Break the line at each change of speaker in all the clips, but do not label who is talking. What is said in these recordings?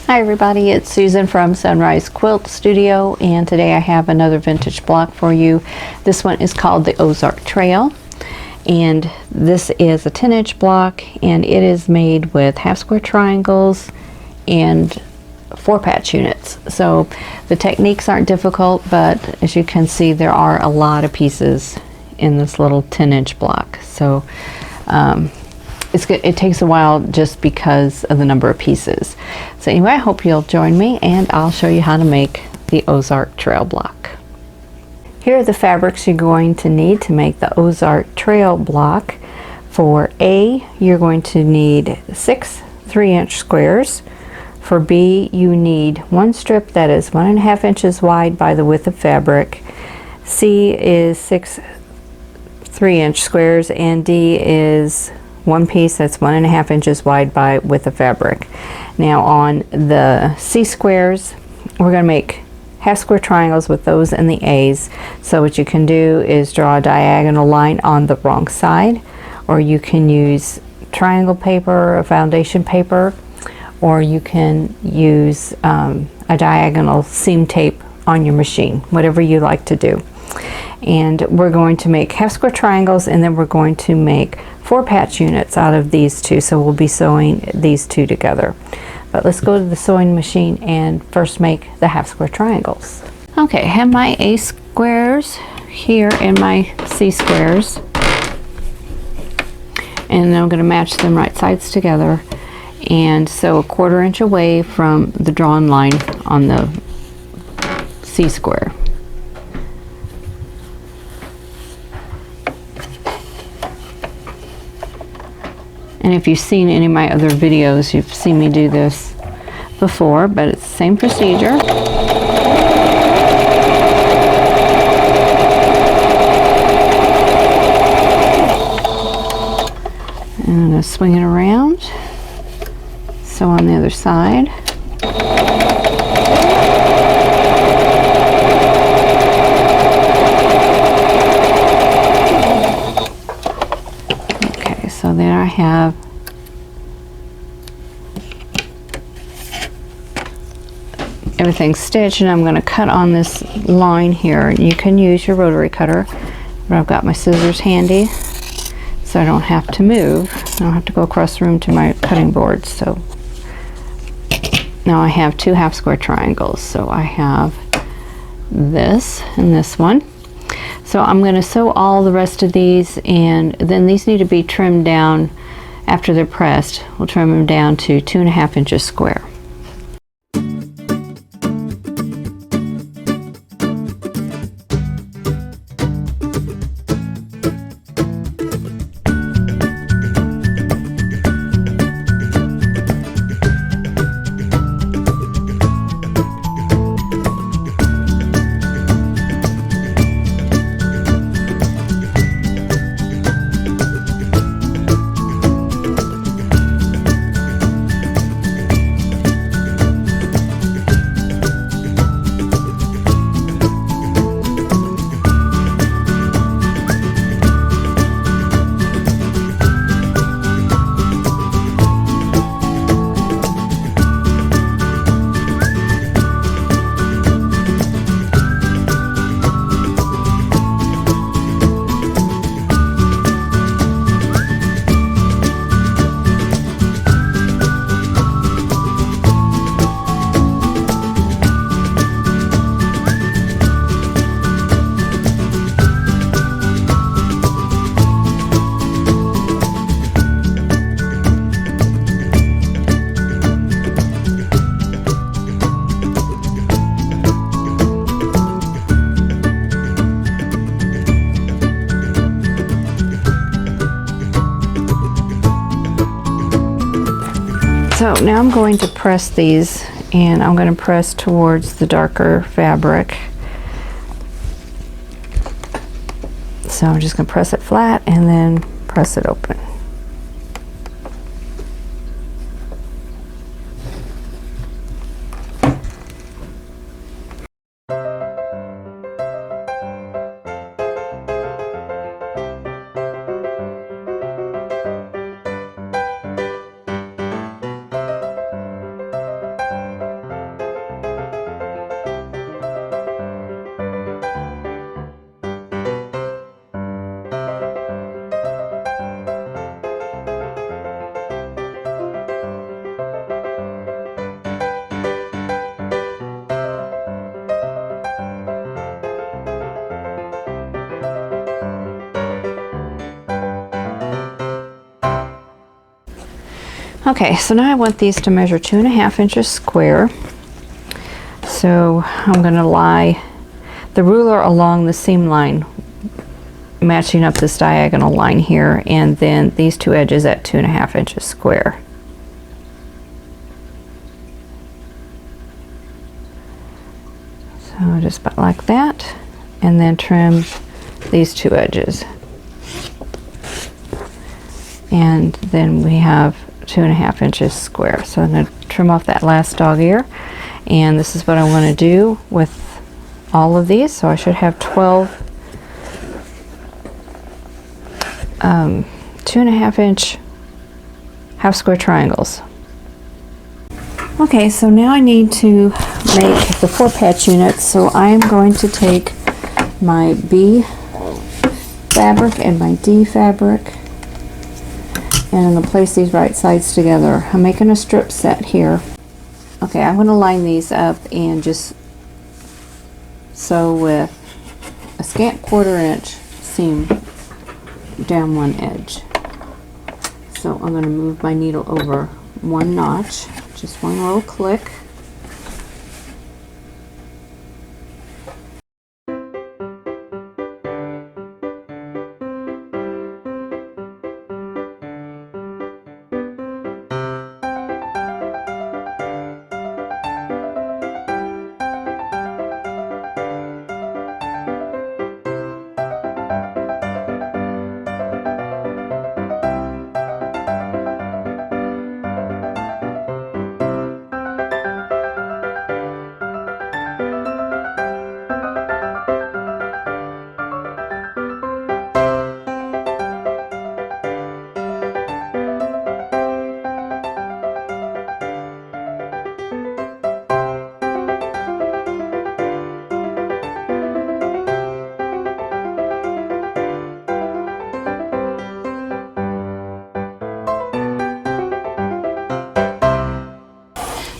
Hi everybody, it's Susan from Sunrise Quilt Studio, and today I have another vintage block for you. This one is called the Ozark Trail, and this is a 10-inch block, and it is made with half square triangles and 4-patch units. So the techniques aren't difficult, but as you can see there are a lot of pieces in this little 10-inch block. So it takes a while just because of the number of pieces. So anyway, I hope you'll join me and I'll show you how to make the Ozark Trail block. Here are the fabrics you're going to need to make the Ozark Trail block. For A, you're going to need 6 3-inch squares. For B, you need one strip that is 1.5 inches wide by the width of fabric. C is 6 3-inch squares, and D is one piece that's 1.5 inches wide by width of fabric. Now on the C squares, we're going to make half square triangles with those in the A's. So what you can do is draw a diagonal line on the wrong side, or you can use triangle paper, a foundation paper, or you can use a diagonal seam tape on your machine, whatever you like to do. And we're going to make half square triangles, and then we're going to make 4-patch units out of these two. So we'll be sewing these two together. But let's go to the sewing machine and first make the half square triangles. Okay, I have my A squares here and my C squares, and I'm going to match them right sides together and sew 1/4 inch away from the drawn line on the C square. And if you've seen any of my other videos, you've seen me do this before, but it's the same procedure. And I'm going to swing it around, sew on the other side. Okay, so there I have everything stitched, and I'm going to cut on this line here. You can use your rotary cutter, but I've got my scissors handy so I don't have to move. I don't have to go across the room to my cutting board. So now I have 2 half square triangles. So I have this and this one. So I'm going to sew all the rest of these, and then these need to be trimmed down after they're pressed. We'll trim them down to 2.5 inches square. So now I'm going to press these, and I'm going to press towards the darker fabric. So I'm just going to press it flat and then press it open. Okay, so now I want these to measure 2.5 inches square. So I'm going to lie the ruler along the seam line, matching up this diagonal line here, and then these two edges at 2.5 inches square. So just about like that, and then trim these two edges. And then we have 2.5 inches square. So I'm going to trim off that last dog ear, and this is what I want to do with all of these. So I should have 12 2.5 inch half square triangles. Okay, so now I need to make the 4-patch units. So I'm going to take my B fabric and my D fabric, and I'm going to place these right sides together. I'm making a strip set here. Okay, I'm going to line these up and just sew with a scant 1/4 inch seam down one edge. So I'm going to move my needle over one notch, just one little click.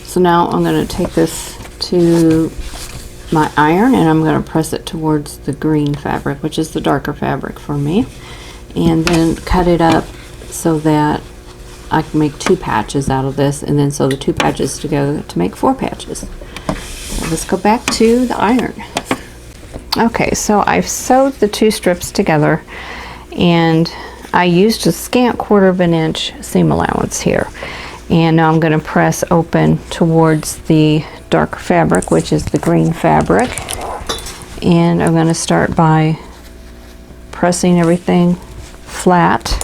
So now I'm going to take this to my iron, and I'm going to press it towards the green fabric, which is the darker fabric for me, and then cut it up so that I can make 2 patches out of this, and then sew the 2 patches together to make 4 patches. So let's go back to the iron. Okay, so I've sewed the 2 strips together, and I used a scant 1/4 inch seam allowance here. And now I'm going to press open towards the darker fabric, which is the green fabric. And I'm going to start by pressing everything flat.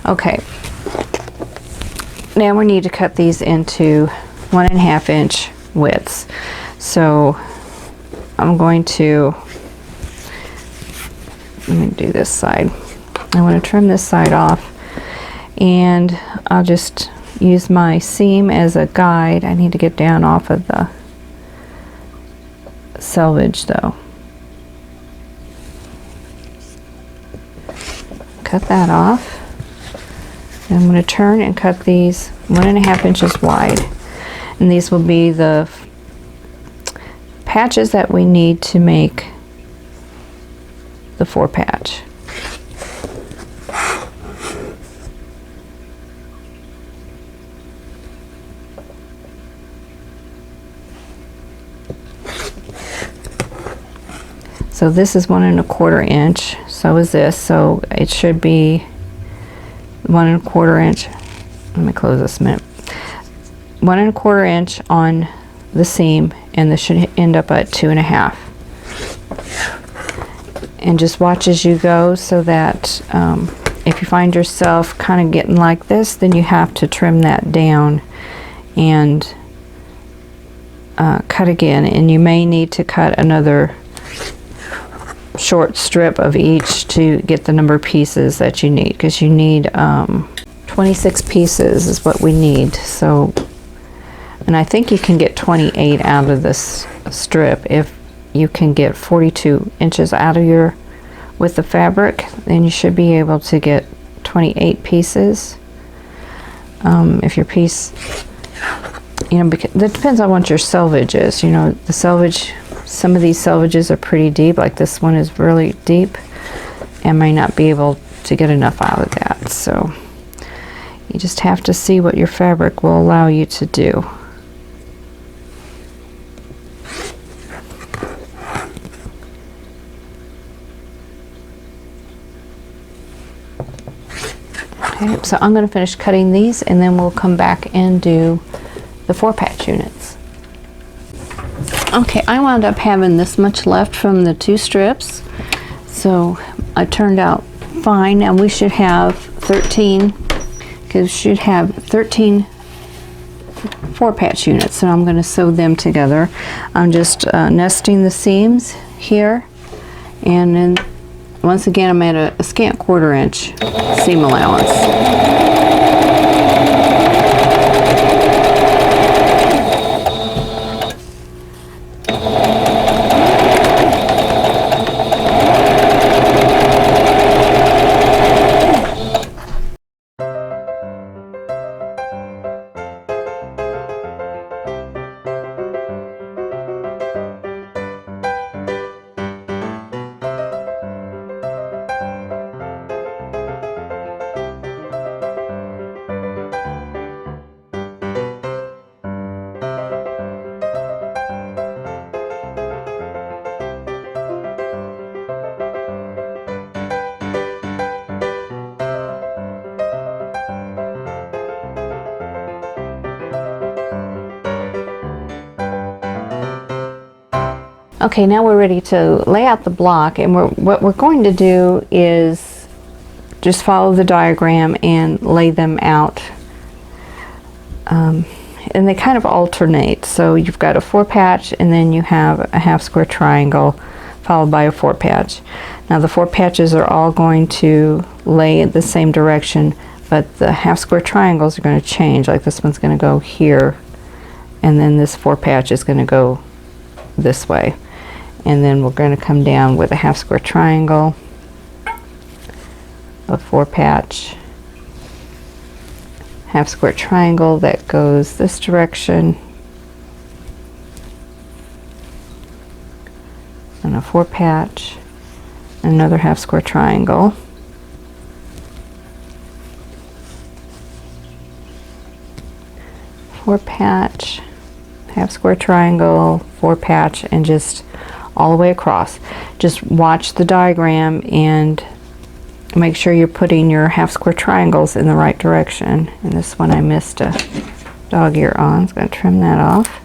Okay, now we need to cut these into 1.5 inch widths. So I'm going to, let me do this side. I want to trim this side off, and I'll just use my seam as a guide. I need to get down off of the selvage though. Cut that off. I'm going to turn and cut these 1.5 inches wide, and these will be the patches that we need to make the 4-patch. So this is 1 1/4 inch, so is this, so it should be 1 1/4 inch. Let me close this a minute. 1 1/4 inch on the seam, and this should end up at 2 1/2. And just watch as you go, so that if you find yourself kind of getting like this, then you have to trim that down and cut again, and you may need to cut another short strip of each to get the number of pieces that you need, because you need 26 pieces is what we need. So, and I think you can get 28 out of this strip. If you can get 42 inches out of your with the fabric, then you should be able to get 28 pieces. If your piece, you know, because that depends on what your selvage is. You know, the selvage, some of these selvages are pretty deep, like this one is really deep, and may not be able to get enough out of that. So you just have to see what your fabric will allow you to do. Okay, so I'm going to finish cutting these, and then we'll come back and do the 4-patch units. Okay, I wound up having this much left from the 2 strips, so it turned out fine. And we should have 13, because we should have 13 4-patch units, so I'm going to sew them together. I'm just nesting the seams here, and then once again I'm at a scant 1/4 inch seam allowance. Okay, now we're ready to lay out the block, and what we're going to do is just follow the diagram and lay them out. And they kind of alternate. So you've got a 4-patch, and then you have a 1/2 square triangle followed by a 4-patch. Now the 4 patches are all going to lay in the same direction, but the 1/2 square triangles are going to change. Like this one's going to go here, and then this 4-patch is going to go this way. And then we're going to come down with a 1/2 square triangle, a 4-patch, 1/2 square triangle that goes this direction, and a 4-patch, and another 1/2 square triangle, four-patch, 1/2 square triangle, 4-patch, and just all the way across. Just watch the diagram and make sure you're putting your 1/2 square triangles in the right direction. And this one I missed a dog ear on. I'm going to trim that off.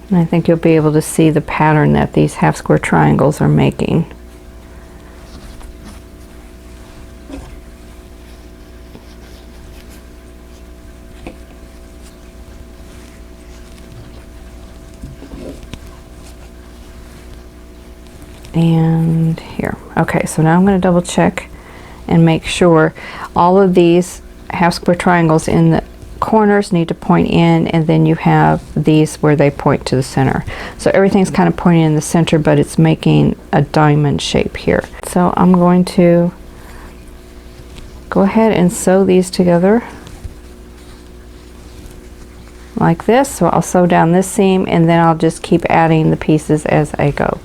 And I think you'll be able to see the pattern that these 1/2 square triangles are making. And here. Okay, so now I'm going to double check and make sure all of these 1/2 square triangles in the corners need to point in, and then you have these where they point to the center. So everything's kind of pointing in the center, but it's making a diamond shape here. So I'm going to go ahead and sew these together like this. So I'll sew down this seam, and then I'll just keep adding the pieces as I go.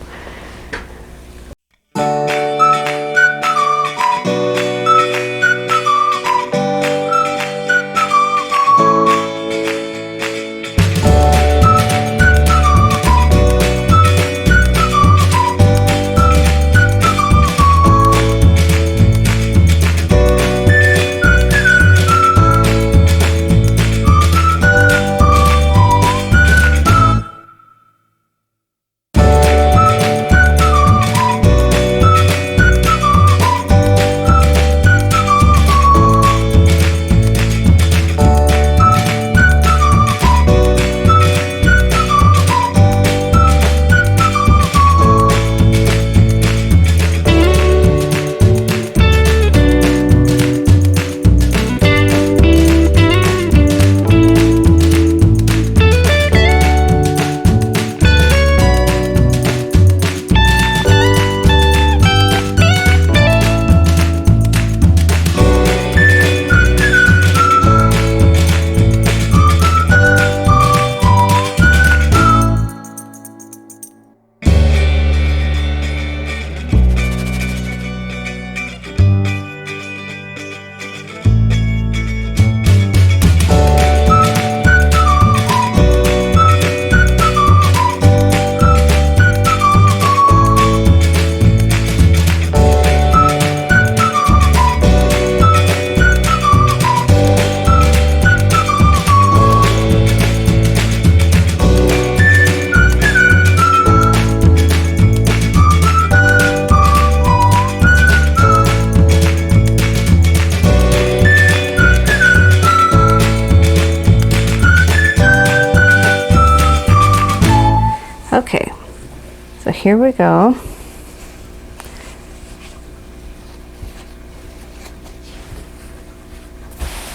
here we go.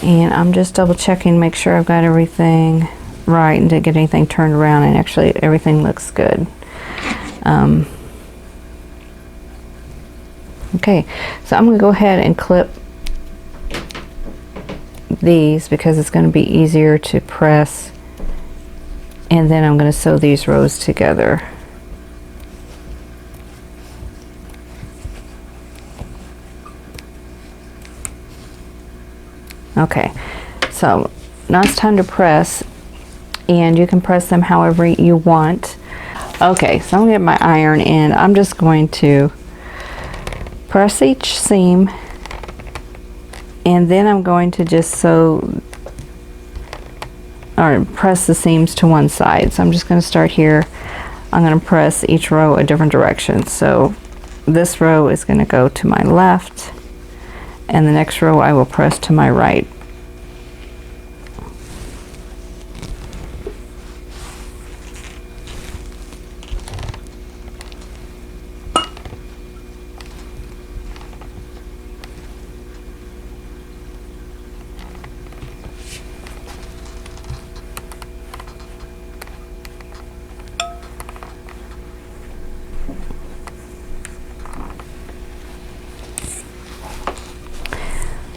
And I'm just double checking, make sure I've got everything right and didn't get anything turned around, and actually everything looks good. Okay, so I'm going to go ahead and clip these because it's going to be easier to press, and then I'm going to sew these rows together. Okay, so now it's time to press, and you can press them however you want. Okay, so I'm going to get my iron, and I'm just going to press each seam, and then I'm going to just sew or press the seams to one side. So I'm just going to start here. I'm going to press each row a different direction. So this row is going to go to my left, and the next row I will press to my right.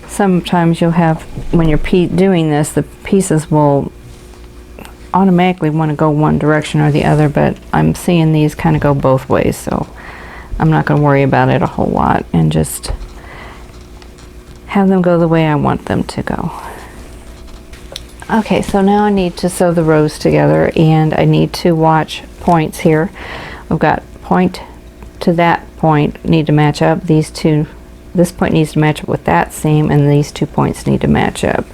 Sometimes you'll have, when you're doing this, the pieces will automatically want to go one direction or the other, but I'm seeing these kind of go both ways, so I'm not going to worry about it a whole lot and just have them go the way I want them to go. Okay, so now I need to sew the rows together, and I need to watch points here. We've got point to that point need to match up. These two, this point needs to match up with that seam, and these 2 points need to match up.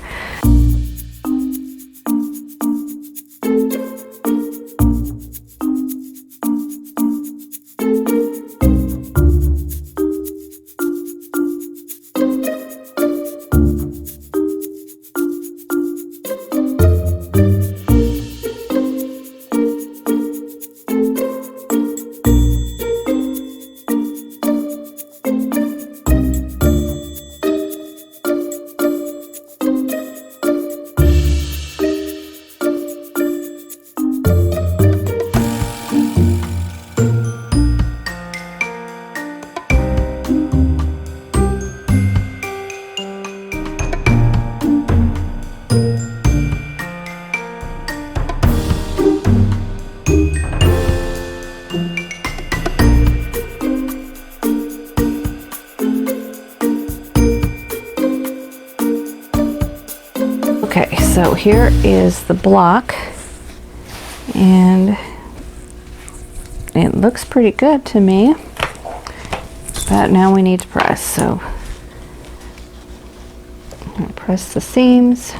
Okay, so here is the block, and it looks pretty good to me, but now we need to press. So I'm going to press the seams.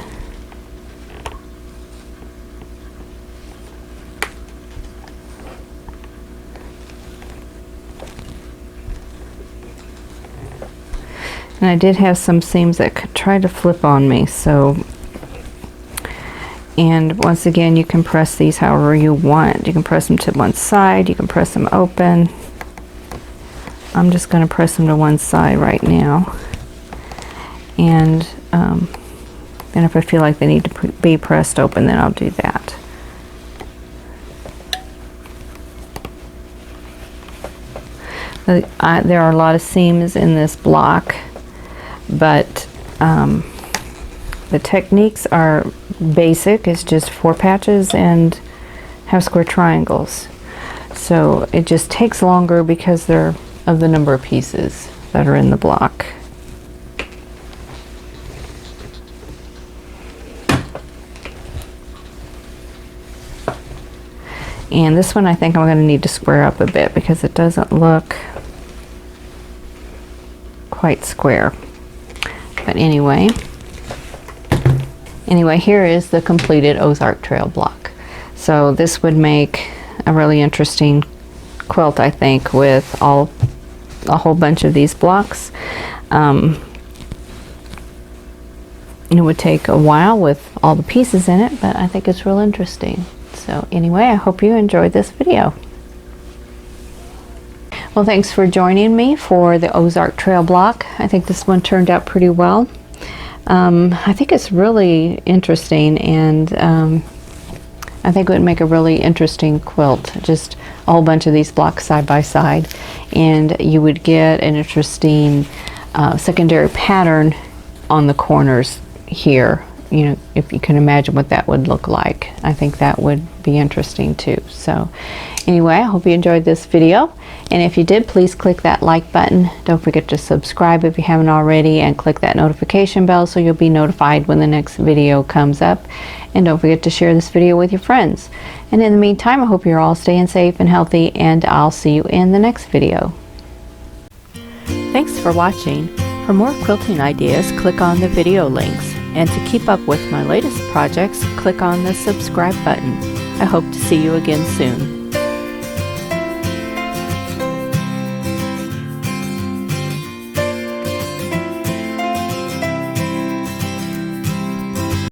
And I did have some seams that could try to flip on me, so, and once again, you can press these however you want. You can press them to one side, you can press them open. I'm just going to press them to one side right now, and then if I feel like they need to be pressed open, then I'll do that. There are a lot of seams in this block, but the techniques are basic. It's just 4 patches and half square triangles. So it just takes longer because they're of the number of pieces that are in the block. And this one I think I'm going to need to square up a bit because it doesn't look quite square. But anyway, here is the completed Ozark Trail block. So this would make a really interesting quilt, I think, with a whole bunch of these blocks. It would take a while with all the pieces in it, but I think it's real interesting. So anyway, I hope you enjoyed this video. Well, thanks for joining me for the Ozark Trail block. I think this one turned out pretty well. I think it's really interesting, and I think it would make a really interesting quilt. Just a whole bunch of these blocks side by side, and you would get an interesting secondary pattern on the corners here. You know, if you can imagine what that would look like. I think that would be interesting too. So anyway, I hope you enjoyed this video, and if you did, please click that like button. Don't forget to subscribe if you haven't already, and click that notification bell so you'll be notified when the next video comes up. And don't forget to share this video with your friends. And in the meantime, I hope you're all staying safe and healthy, and I'll see you in the next video. Thanks for watching. For more quilting ideas, click on the video links. And to keep up with my latest projects, click on the subscribe button. I hope to see you again soon.